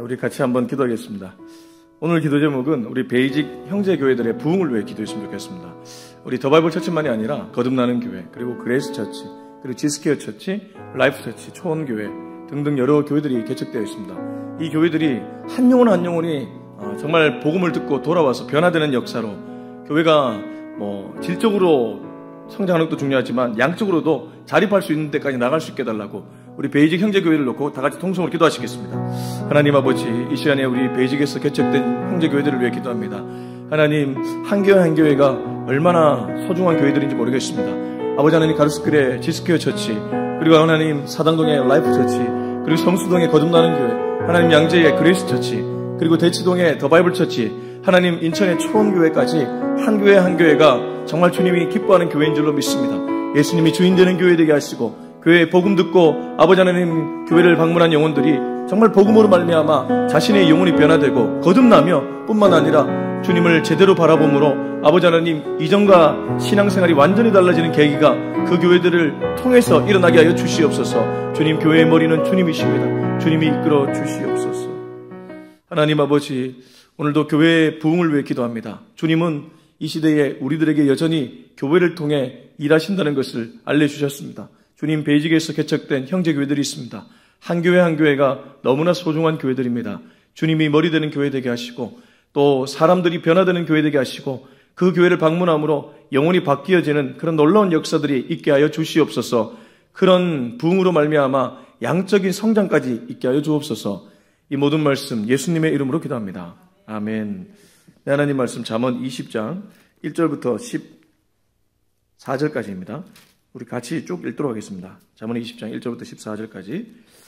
우리 같이 한번 기도하겠습니다. 오늘 기도 제목은 우리 베이직 형제교회들의 부흥을 위해 기도했으면 좋겠습니다. 우리 더바이블 처치만이 아니라 거듭나는 교회, 그리고 그레이스 처치, 그리고 지스케어 처치, 라이프 처치, 초원교회 등등 여러 교회들이 개척되어 있습니다. 이 교회들이 한 영혼 한 영혼이 정말 복음을 듣고 돌아와서 변화되는 역사로 교회가 질적으로 성장하는 것도 중요하지만 양적으로도 자립할 수 있는 데까지 나갈 수 있게 해달라고 우리 베이직 형제교회를 놓고 다 같이 통성으로 기도하시겠습니다. 하나님 아버지, 이 시간에 우리 베이직에서 개척된 형제교회들을 위해 기도합니다. 하나님, 한 교회 한 교회가 얼마나 소중한 교회들인지 모르겠습니다. 아버지 하나님, 가르스크레 지스케어 처치, 그리고 하나님 사당동의 라이프 처치, 그리고 성수동의 거듭나는 교회, 하나님 양재의 그레이스 처치, 그리고 대치동의 더 바이블 처치, 하나님 인천의 초원교회까지 한 교회 한 교회가 정말 주님이 기뻐하는 교회인 줄로 믿습니다. 예수님이 주인 되는 교회 되게 하시고, 교회에 복음 듣고 아버지 하나님 교회를 방문한 영혼들이 정말 복음으로 말미암아 자신의 영혼이 변화되고 거듭나며 뿐만 아니라 주님을 제대로 바라봄으로 아버지 하나님 이전과 신앙생활이 완전히 달라지는 계기가 그 교회들을 통해서 일어나게 하여 주시옵소서. 주님, 교회의 머리는 주님이십니다. 주님이 이끌어 주시옵소서. 하나님 아버지, 오늘도 교회의 부흥을 위해 기도합니다. 주님은 이 시대에 우리들에게 여전히 교회를 통해 일하신다는 것을 알려주셨습니다. 주님, 베이직에서 개척된 형제교회들이 있습니다. 한 교회 한 교회가 너무나 소중한 교회들입니다. 주님이 머리 되는 교회 되게 하시고 또 사람들이 변화되는 교회 되게 하시고 그 교회를 방문함으로 영혼이 바뀌어지는 그런 놀라운 역사들이 있게 하여 주시옵소서. 그런 부흥으로 말미암아 양적인 성장까지 있게 하여 주옵소서. 이 모든 말씀 예수님의 이름으로 기도합니다. 아멘. 네, 하나님 말씀 잠언 20장 1절부터 14절까지입니다. 우리 같이 쭉 읽도록 하겠습니다. 잠언 20장 1절부터 14절까지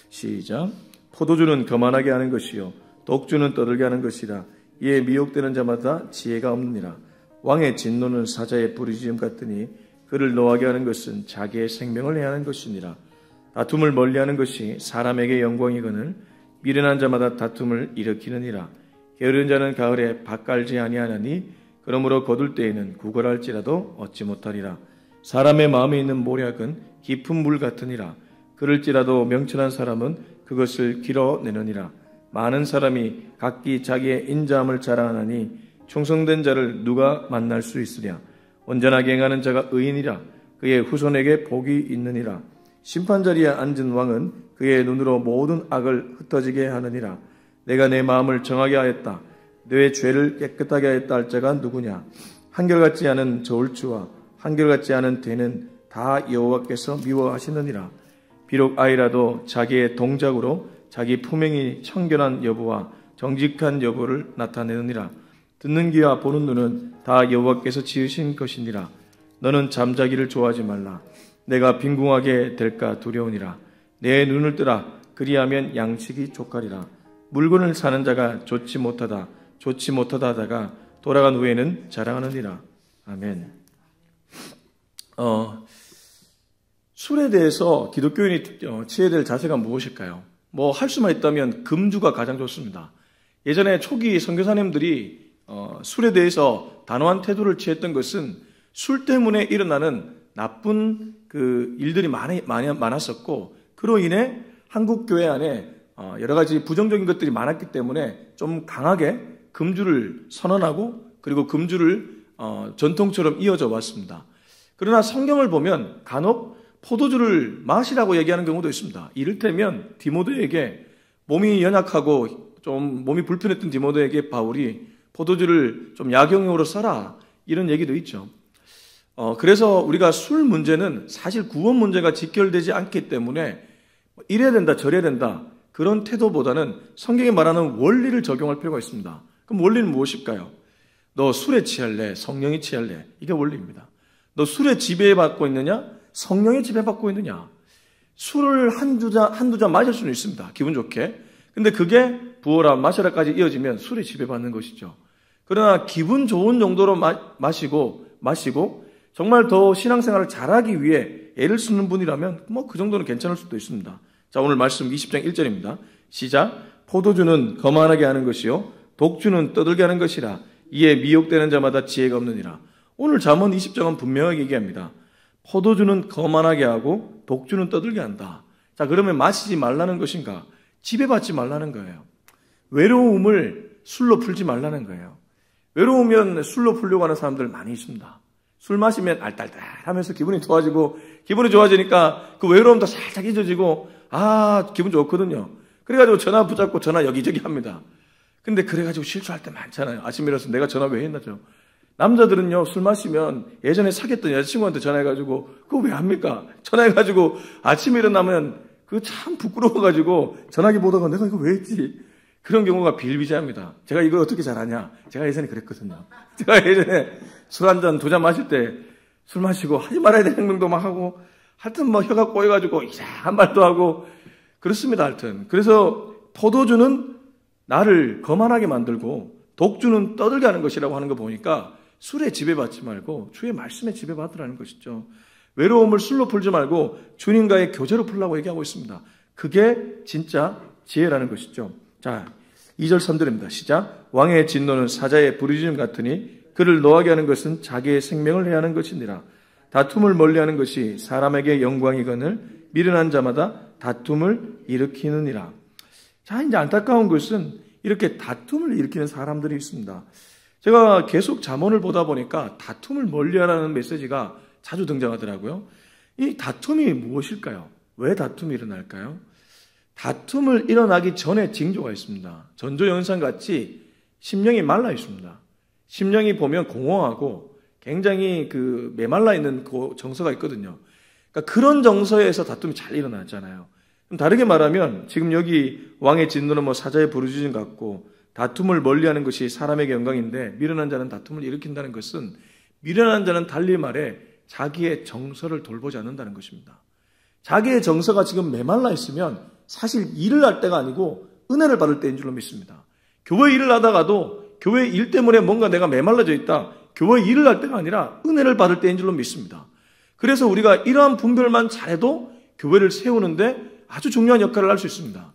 시작. 포도주는 거만하게 하는 것이요 독주는 떠들게 하는 것이라. 이에 미혹되는 자마다 지혜가 없느니라. 왕의 진노는 사자의 부르짖음 같으니 그를 노하게 하는 것은 자기의 생명을 해하는 것이니라. 다툼을 멀리하는 것이 사람에게 영광이거늘 미련한 자마다 다툼을 일으키느니라. 게으른 자는 가을에 밭 갈지 아니하나니 그러므로 거둘 때에는 구걸할지라도 얻지 못하리라. 사람의 마음에 있는 모략은 깊은 물 같으니라. 그럴지라도 명철한 사람은 그것을 길어내느니라. 많은 사람이 각기 자기의 인자함을 자랑하나니 충성된 자를 누가 만날 수 있으랴. 온전하게 행하는 자가 의인이라. 그의 후손에게 복이 있느니라. 심판자리에 앉은 왕은 그의 눈으로 모든 악을 흩어지게 하느니라. 내가 내 마음을 정하게 하였다. 내 죄를 깨끗하게 하였다 할 자가 누구냐. 한결같지 않은 저울추와 한결같지 않은 대는 다 여호와께서 미워하시느니라. 비록 아이라도 자기의 동작으로 자기 품행이 청결한 여부와 정직한 여부를 나타내느니라. 듣는 귀와 보는 눈은 다 여호와께서 지으신 것이니라. 너는 잠자기를 좋아하지 말라. 내가 빈궁하게 될까 두려우니라. 내 눈을 뜨라. 그리하면 양식이 족하리라. 물건을 사는 자가 좋지 못하다 하다가 돌아간 후에는 자랑하느니라. 아멘. 술에 대해서 기독교인이 취해야 될 자세가 무엇일까요? 할 수만 있다면 금주가 가장 좋습니다. 예전에 초기 선교사님들이 술에 대해서 단호한 태도를 취했던 것은 술 때문에 일어나는 나쁜 그 일들이 많았었고, 그로 인해 한국 교회 안에 여러 가지 부정적인 것들이 많았기 때문에 좀 강하게 금주를 선언하고 그리고 금주를 전통처럼 이어져 왔습니다. 그러나 성경을 보면 간혹 포도주를 마시라고 얘기하는 경우도 있습니다. 이를테면 디모데에게 몸이 연약하고 좀 몸이 불편했던 디모데에게 바울이 포도주를 좀 약용으로 써라 이런 얘기도 있죠. 그래서 우리가 술 문제는 사실 구원 문제가 직결되지 않기 때문에 이래야 된다 저래야 된다 그런 태도보다는 성경이 말하는 원리를 적용할 필요가 있습니다. 그럼 원리는 무엇일까요? 너 술에 취할래? 성령이 취할래? 이게 원리입니다. 너 술에 지배받고 있느냐? 성령에 지배받고 있느냐? 술을 한두 잔 마실 수는 있습니다. 기분 좋게. 근데 그게 부어라 마셔라까지 이어지면 술에 지배받는 것이죠. 그러나 기분 좋은 정도로 마시고 정말 더 신앙생활을 잘하기 위해 애를 쓰는 분이라면 그 정도는 괜찮을 수도 있습니다. 자, 오늘 말씀 20장 1절입니다. 시작. 포도주는 거만하게 하는 것이요 독주는 떠들게 하는 것이라. 이에 미혹되는 자마다 지혜가 없느니라. 오늘 잠언 20장은 분명하게 얘기합니다. 포도주는 거만하게 하고 독주는 떠들게 한다. 자, 그러면 마시지 말라는 것인가? 지배받지 말라는 거예요. 외로움을 술로 풀지 말라는 거예요. 외로우면 술로 풀려고 하는 사람들 많이 있습니다. 술 마시면 알딸딸 하면서 기분이 좋아지고, 기분이 좋아지니까 그 외로움도 살짝 잊어지고, 기분 좋거든요. 그래가지고 전화 붙잡고 전화 여기저기 합니다. 근데 그래가지고 실수할 때 많잖아요. 아침에 일어나서 내가 전화 왜 했나죠? 남자들은요, 술 마시면 예전에 사귀었던 여자친구한테 전화해가지고, 그거 왜 합니까? 전화해가지고 아침에 일어나면 그거 참 부끄러워가지고 전화기 보다가 내가 이거 왜 했지? 그런 경우가 비일비재합니다. 제가 이걸 어떻게 잘하냐? 제가 예전에 그랬거든요. 제가 예전에 술 한 잔, 두 잔 마실 때 술 마시고 하지 말아야 되는 행동도 막 하고, 하여튼 뭐 혀가 꼬여가지고 이상한 말도 하고, 그렇습니다. 하여튼. 그래서 포도주는 나를 거만하게 만들고 독주는 떠들게 하는 것이라고 하는 거 보니까 술에 지배받지 말고 주의 말씀에 지배받으라는 것이죠. 외로움을 술로 풀지 말고 주님과의 교제로 풀라고 얘기하고 있습니다. 그게 진짜 지혜라는 것이죠. 자, 2절 3절입니다. 시작. 왕의 진노는 사자의 부르짖음 같으니 그를 노하게 하는 것은 자기의 생명을 해하는 것이니라. 다툼을 멀리하는 것이 사람에게 영광이거늘 미련한 자마다 다툼을 일으키느니라. 자, 이제 안타까운 것은 이렇게 다툼을 일으키는 사람들이 있습니다. 제가 계속 잠언을 보다 보니까 다툼을 멀리하라는 메시지가 자주 등장하더라고요. 이 다툼이 무엇일까요? 왜 다툼이 일어날까요? 다툼을 일어나기 전에 징조가 있습니다. 전조연산같이 심령이 말라 있습니다. 심령이 보면 공허하고 굉장히 그 메말라 있는 그 정서가 있거든요. 그러니까 그런 정서에서 다툼이 잘 일어나잖아요. 다르게 말하면 지금 여기 왕의 진노는 뭐 사자의 부르짖음 같고 다툼을 멀리하는 것이 사람에게 영광인데 미련한 자는 다툼을 일으킨다는 것은 미련한 자는 달리 말해 자기의 정서를 돌보지 않는다는 것입니다. 자기의 정서가 지금 메말라 있으면 사실 일을 할 때가 아니고 은혜를 받을 때인 줄로 믿습니다. 교회 일을 하다가도 교회 일 때문에 뭔가 내가 메말라져 있다. 교회 일을 할 때가 아니라 은혜를 받을 때인 줄로 믿습니다. 그래서 우리가 이러한 분별만 잘해도 교회를 세우는데 아주 중요한 역할을 할 수 있습니다.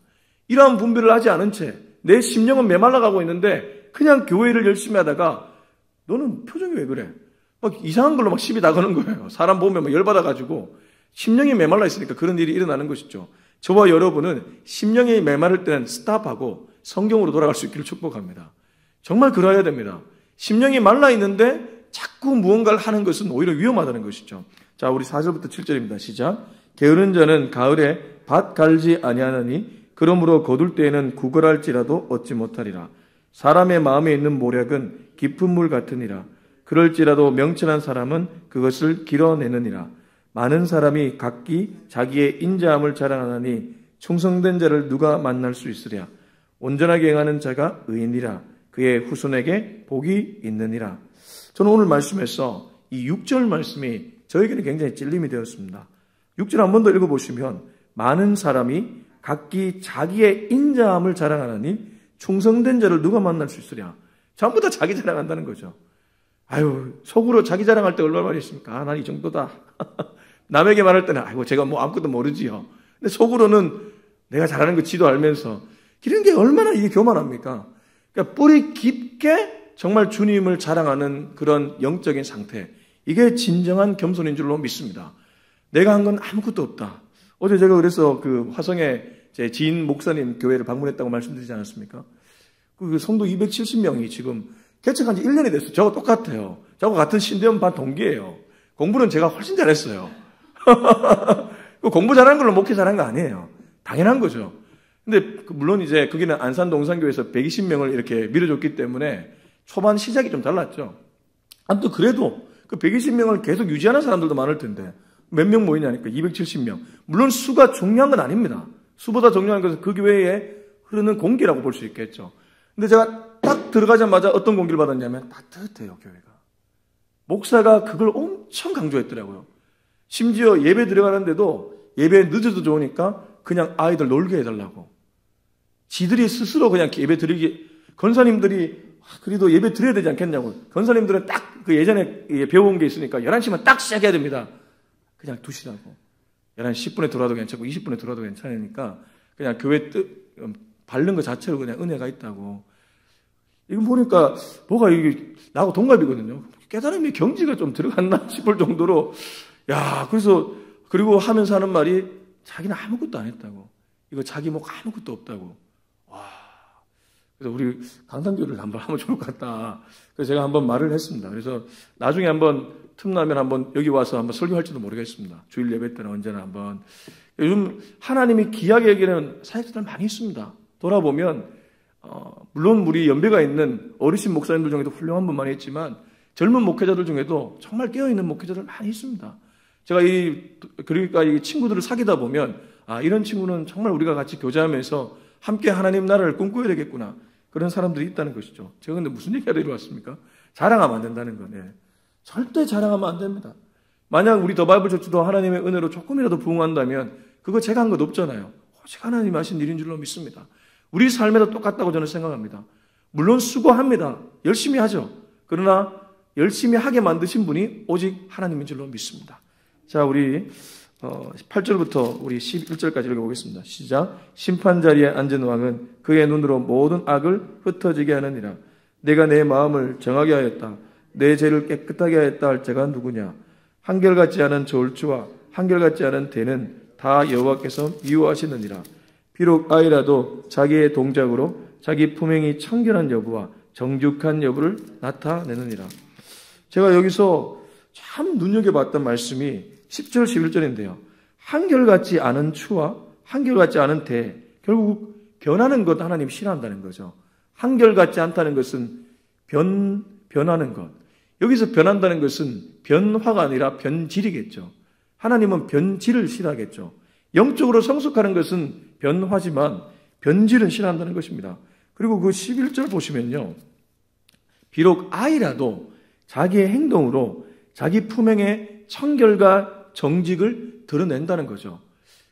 이러한 분별을 하지 않은 채 내 심령은 메말라가고 있는데 그냥 교회 일을 열심히 하다가 너는 표정이 왜 그래? 막 이상한 걸로 막 시비 나가는 거예요. 사람 보면 막 열받아가지고 심령이 메말라 있으니까 그런 일이 일어나는 것이죠. 저와 여러분은 심령이 메마를 때는 스탑하고 성경으로 돌아갈 수 있기를 축복합니다. 정말 그러해야 됩니다. 심령이 말라 있는데 자꾸 무언가를 하는 것은 오히려 위험하다는 것이죠. 자, 우리 4절부터 7절입니다. 시작. 게으른 자는 가을에 밭 갈지 아니하느니 그러므로 거둘 때에는 구걸할지라도 얻지 못하리라. 사람의 마음에 있는 모략은 깊은 물 같으니라. 그럴지라도 명철한 사람은 그것을 길어내느니라. 많은 사람이 각기 자기의 인자함을 자랑하나니 충성된 자를 누가 만날 수 있으랴. 온전하게 행하는 자가 의인이라. 그의 후손에게 복이 있느니라. 저는 오늘 말씀에서 이 6절 말씀이 저에게는 굉장히 찔림이 되었습니다. 6절 한 번 더 읽어보시면 많은 사람이 각기 자기의 인자함을 자랑하나니 충성된 자를 누가 만날 수 있으랴. 전부 다 자기 자랑한다는 거죠. 아유, 속으로 자기 자랑할 때 얼마나 많이 있습니까? 난 이 정도다. 남에게 말할 때는 아이고 제가 뭐 아무것도 모르지요. 근데 속으로는 내가 잘하는 거 지도 알면서 이런 게 얼마나 이게 교만합니까? 그러니까 뿌리 깊게 정말 주님을 자랑하는 그런 영적인 상태. 이게 진정한 겸손인 줄로 믿습니다. 내가 한 건 아무것도 없다. 어제 제가 그래서 그 화성에 제 지인 목사님 교회를 방문했다고 말씀드리지 않았습니까? 그 성도 270명이 지금 개척한 지 1년이 됐어요. 저하고 똑같아요. 저하고 같은 신대원 반 동기예요. 공부는 제가 훨씬 잘했어요. 공부 잘하는 걸로 목회 잘한 거 아니에요. 당연한 거죠. 근데 물론 이제 거기는 안산 동산교회에서 120명을 이렇게 밀어줬기 때문에 초반 시작이 좀 달랐죠. 아무튼 그래도 그 120명을 계속 유지하는 사람들도 많을 텐데 몇 명 모이냐니까 270명. 물론 수가 중요한 건 아닙니다. 수보다 중요한 것은 그 교회에 흐르는 공기라고 볼 수 있겠죠. 근데 제가 딱 들어가자마자 어떤 공기를 받았냐면 따뜻해요, 교회가. 목사가 그걸 엄청 강조했더라고요. 심지어 예배 들어가는데도 예배 늦어도 좋으니까 그냥 아이들 놀게 해달라고. 지들이 스스로 그냥 예배 드리기, 권사님들이 그래도 예배 드려야 되지 않겠냐고. 권사님들은 딱 그 예전에 배워온 게 있으니까 11시면 딱 시작해야 됩니다. 그냥 두시라고. 11시 10분에 들어와도 괜찮고 20분에 들어와도 괜찮으니까 그냥 교회 바른 것 자체로 그냥 은혜가 있다고. 이거 보니까 뭐가 이게 나하고 동갑이거든요. 깨달음의 경지가 좀 들어갔나 싶을 정도로 야, 그래서 그리고 하면서 하는 말이 자기는 아무것도 안 했다고. 이거 자기 목 아무것도 없다고. 와. 그래서 우리 강단교를 한번 하면 좋을 것 같다. 그래서 제가 한번 말을 했습니다. 그래서 나중에 한번 틈나면 한번 여기 와서 한번 설교할지도 모르겠습니다. 주일 예배 때는 언제나 한번. 요즘 하나님이 귀하게 여기는 사역자들 많이 있습니다. 돌아보면 물론 우리 연배가 있는 어르신 목사님들 중에도 훌륭한 분 많이 있지만 젊은 목회자들 중에도 정말 깨어있는 목회자들 많이 있습니다. 제가 그러니까 이 친구들을 사귀다 보면 이런 친구는 정말 우리가 같이 교제하면서 함께 하나님 나라를 꿈꿔야 되겠구나. 그런 사람들이 있다는 것이죠. 제가 근데 무슨 얘기가 이루었습니까? 자랑하면 안 된다는 거네. 절대 자랑하면 안 됩니다. 만약 우리 더 바이블 처치도 하나님의 은혜로 조금이라도 부응한다면 그거 제가 한 것 없잖아요. 오직 하나님 하신 일인 줄로 믿습니다. 우리 삶에도 똑같다고 저는 생각합니다. 물론 수고합니다. 열심히 하죠. 그러나 열심히 하게 만드신 분이 오직 하나님인 줄로 믿습니다. 자, 우리 8절부터 우리 11절까지 읽어보겠습니다. 시작. 심판자리에 앉은 왕은 그의 눈으로 모든 악을 흩어지게 하느니라. 내가 내 마음을 정하게 하였다. 내 죄를 깨끗하게 하였다 할 자가 누구냐. 한결같지 않은 저울추와 한결같지 않은 대는 다 여호와께서 미워하시느니라. 비록 아이라도 자기의 동작으로 자기 품행이 청결한 여부와 정직한 여부를 나타내느니라. 제가 여기서 참 눈여겨봤던 말씀이 10절 11절인데요. 한결같지 않은 추와 한결같지 않은 대, 결국 변하는 것 하나님 싫어한다는 거죠. 한결같지 않다는 것은 변하는 것. 여기서 변한다는 것은 변화가 아니라 변질이겠죠. 하나님은 변질을 싫어하겠죠. 영적으로 성숙하는 것은 변화지만 변질은 싫어한다는 것입니다. 그리고 그 11절 보시면요. 비록 아이라도 자기의 행동으로 자기 품행의 청결과 정직을 드러낸다는 거죠.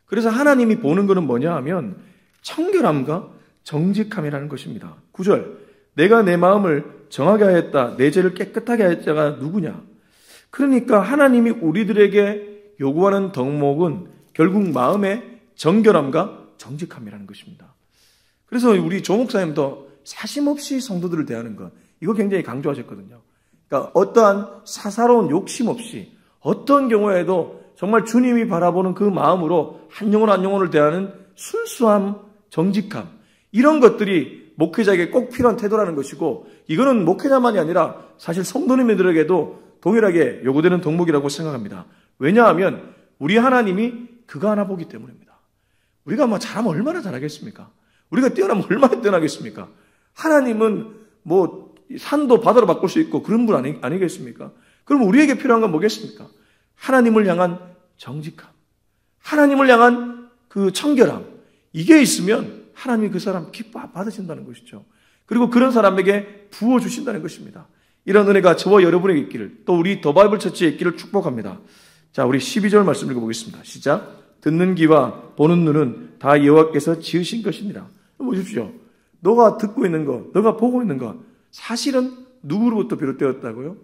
그래서 하나님이 보는 것은 뭐냐 하면 청결함과 정직함이라는 것입니다. 9절. 내가 내 마음을 정하게 하였다. 내 죄를 깨끗하게 하였 자가 누구냐. 그러니까 하나님이 우리들에게 요구하는 덕목은 결국 마음의 정결함과 정직함이라는 것입니다. 그래서 우리 조 목사님도 사심없이 성도들을 대하는 것, 이거 굉장히 강조하셨거든요. 그러니까 어떠한 사사로운 욕심 없이 어떤 경우에도 정말 주님이 바라보는 그 마음으로 한 영혼 한 영혼을 대하는 순수함, 정직함, 이런 것들이 목회자에게 꼭 필요한 태도라는 것이고, 이거는 목회자만이 아니라 사실 성도님들에게도 동일하게 요구되는 덕목이라고 생각합니다. 왜냐하면 우리 하나님이 그거 하나 보기 때문입니다. 우리가 뭐 잘하면 얼마나 잘하겠습니까? 우리가 뛰어나면 얼마나 뛰어나겠습니까? 하나님은 뭐 산도 바다로 바꿀 수 있고 그런 분 아니겠습니까? 그럼 우리에게 필요한 건 뭐겠습니까? 하나님을 향한 정직함, 하나님을 향한 그 청결함, 이게 있으면 하나님이 그 사람 기뻐 받으신다는 것이죠. 그리고 그런 사람에게 부어주신다는 것입니다. 이런 은혜가 저와 여러분에게 있기를, 또 우리 더 바이블 처치에 있기를 축복합니다. 자, 우리 12절 말씀 읽어보겠습니다. 시작. 듣는 귀와 보는 눈은 다 여호와께서 지으신 것이니라. 보십시오. 너가 듣고 있는 것, 너가 보고 있는 것, 사실은 누구로부터 비롯되었다고요?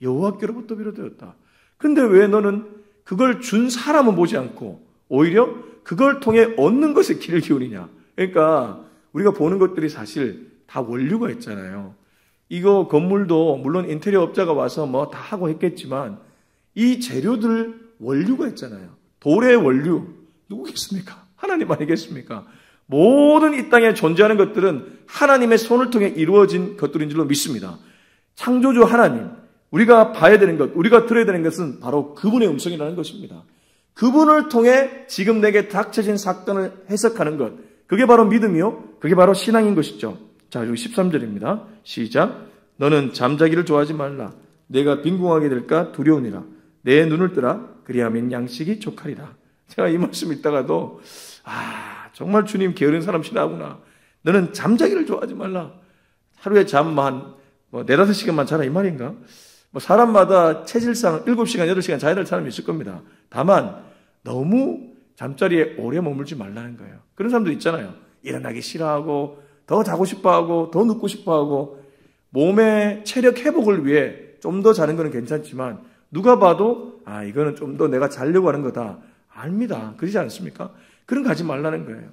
여호와께로부터 비롯되었다. 근데 왜 너는 그걸 준 사람은 보지 않고 오히려 그걸 통해 얻는 것에 귀를 기울이냐? 그러니까 우리가 보는 것들이 사실 다 원료가 있잖아요. 이거 건물도 물론 인테리어 업자가 와서 뭐 다 하고 했겠지만 이 재료들 원료가 있잖아요. 돌의 원료 누구겠습니까? 하나님 아니겠습니까? 모든 이 땅에 존재하는 것들은 하나님의 손을 통해 이루어진 것들인 줄로 믿습니다. 창조주 하나님, 우리가 봐야 되는 것, 우리가 들어야 되는 것은 바로 그분의 음성이라는 것입니다. 그분을 통해 지금 내게 닥쳐진 사건을 해석하는 것, 그게 바로 믿음이요, 그게 바로 신앙인 것이죠. 자, 여기 13절입니다. 시작. 너는 잠자기를 좋아하지 말라. 내가 빈궁하게 될까 두려우니라. 내 눈을 뜨라. 그리하면 양식이 족하리라. 제가 이 말씀 읽다가도 정말 주님 게으른 사람 싫어하구나. 너는 잠자기를 좋아하지 말라. 하루에 잠만 4-5시간만 자라 이 말인가? 사람마다 체질상 7시간, 8시간 자야 될 사람이 있을 겁니다. 다만 너무 잠자리에 오래 머물지 말라는 거예요. 그런 사람들 있잖아요. 일어나기 싫어하고 더 자고 싶어하고 더 눕고 싶어하고 몸의 체력 회복을 위해 좀 더 자는 거는 괜찮지만 누가 봐도 이거는 좀 더 내가 자려고 하는 거다. 압니다. 그러지 않습니까? 그런 거 하지 말라는 거예요.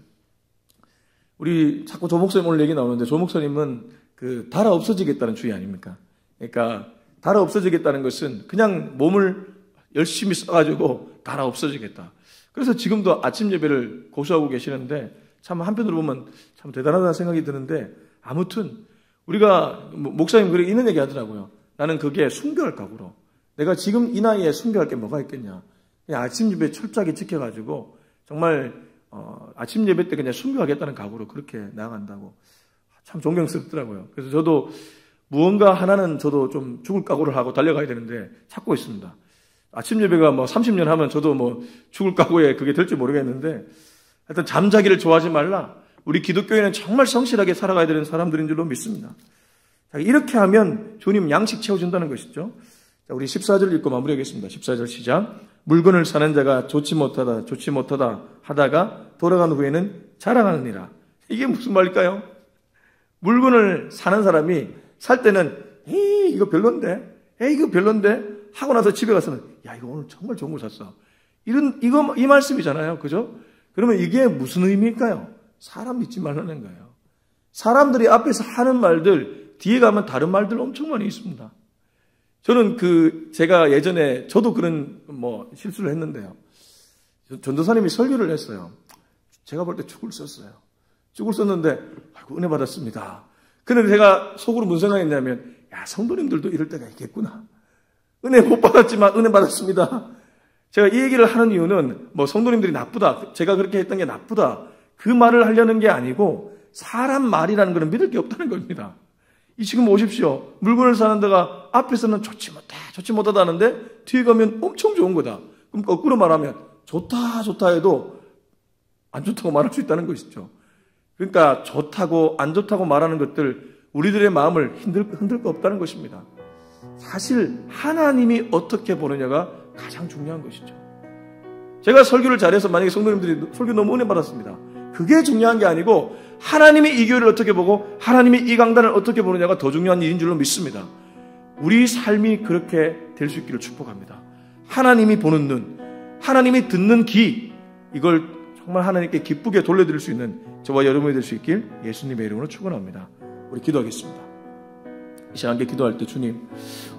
우리 자꾸 조 목사님 오늘 얘기 나오는데 조 목사님은 그 달아 없어지겠다는 주의 아닙니까? 그러니까 달아 없어지겠다는 것은 그냥 몸을 열심히 써가지고 달아 없어지겠다. 그래서 지금도 아침 예배를 고수하고 계시는데 참 한편으로 보면 참 대단하다는 생각이 드는데 아무튼 우리가 목사님 그래 이런 얘기 하더라고요. 나는 그게 순교할 각오로. 내가 지금 이 나이에 순교할 게 뭐가 있겠냐. 그냥 아침 예배 철저하게 지켜가지고 정말 아침 예배 때 그냥 순교하겠다는 각오로 그렇게 나아간다고. 참 존경스럽더라고요. 그래서 저도 무언가 하나는 저도 좀 죽을 각오를 하고 달려가야 되는데 찾고 있습니다. 아침 예배가 뭐 30년 하면 저도 뭐 죽을 각오에 그게 될지 모르겠는데 하여튼 잠자기를 좋아하지 말라. 우리 기독교인은 정말 성실하게 살아가야 되는 사람들인 줄로 믿습니다. 자, 이렇게 하면 주님 양식 채워준다는 것이죠. 자, 우리 14절 읽고 마무리하겠습니다. 14절 시작. 물건을 사는 자가 좋지 못하다 하다가 돌아간 후에는 자랑하느니라. 이게 무슨 말일까요? 물건을 사는 사람이 살 때는 이거 별론데 이거 별론데 하고 나서 집에 가서는 야 이거 오늘 정말 좋은 거 샀어. 이 말씀이잖아요. 그죠? 그러면 이게 무슨 의미일까요? 사람 믿지 말라는 거예요. 사람들이 앞에서 하는 말들 뒤에 가면 다른 말들 엄청 많이 있습니다. 저는 제가 예전에 저도 그런 실수를 했는데요. 전도사님이 설교를 했어요. 제가 볼 때 축을 썼어요. 축을 썼는데 아이고 은혜 받았습니다. 그런데 제가 속으로 무슨 생각했냐면 야 성도님들도 이럴 때가 있겠구나. 은혜 못 받았지만 은혜 받았습니다. 제가 이 얘기를 하는 이유는 성도님들이 나쁘다. 제가 그렇게 했던 게 나쁘다. 그 말을 하려는 게 아니고 사람 말이라는 거는 믿을 게 없다는 겁니다. 지금 오십시오. 물건을 사는 데가 앞에서는 좋지 못하다 하는데 뒤에 가면 엄청 좋은 거다. 그럼 거꾸로 말하면 좋다 해도 안 좋다고 말할 수 있다는 것이죠. 그러니까 좋다고 안 좋다고 말하는 것들 우리들의 마음을 흔들 거 없다는 것입니다. 사실 하나님이 어떻게 보느냐가 가장 중요한 것이죠. 제가 설교를 잘해서 만약에 성도님들이 설교 너무 은혜 받았습니다. 그게 중요한 게 아니고 하나님이 이 교회를 어떻게 보고 하나님이 이 강단을 어떻게 보느냐가 더 중요한 일인 줄로 믿습니다. 우리 삶이 그렇게 될 수 있기를 축복합니다. 하나님이 보는 눈, 하나님이 듣는 귀, 이걸 정말 하나님께 기쁘게 돌려드릴 수 있는 저와 여러분이 될 수 있길 예수님의 이름으로 축원합니다. 우리 기도하겠습니다. 이 시간 함께 기도할 때 주님,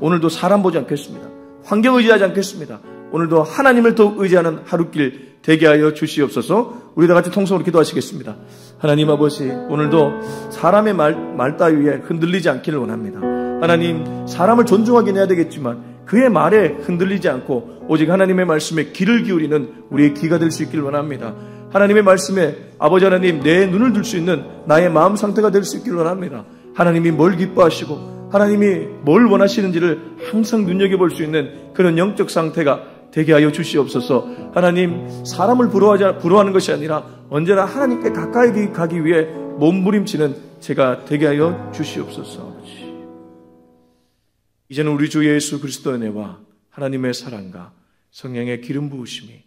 오늘도 사람 보지 않겠습니다. 환경 의지하지 않겠습니다. 오늘도 하나님을 더욱 의지하는 하루길 되게 하여 주시옵소서. 우리 다 같이 통성으로 기도하시겠습니다. 하나님 아버지, 오늘도 사람의 말 따위에 흔들리지 않기를 원합니다. 하나님, 사람을 존중하긴 해야 되겠지만 그의 말에 흔들리지 않고 오직 하나님의 말씀에 귀를 기울이는 우리의 귀가 될 수 있기를 원합니다. 하나님의 말씀에 아버지 하나님 내 눈을 들 수 있는 나의 마음 상태가 될 수 있기를 원합니다. 하나님이 뭘 기뻐하시고 하나님이 뭘 원하시는지를 항상 눈여겨볼 수 있는 그런 영적 상태가 되게 하여 주시옵소서. 하나님, 사람을 부러워하는 것이 아니라 언제나 하나님께 가까이 가기 위해 몸부림치는 제가 되게 하여 주시옵소서. 이제는 우리 주 예수 그리스도의 은혜와 하나님의 사랑과 성령의 기름 부으심이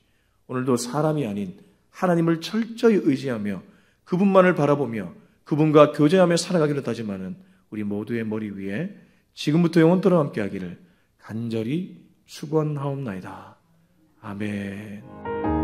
오늘도 사람이 아닌 하나님을 철저히 의지하며 그분만을 바라보며 그분과 교제하며 살아가기를 다짐하는 우리 모두의 머리 위에 지금부터 영원토록 함께하기를 간절히 축원하옵나이다. 아멘.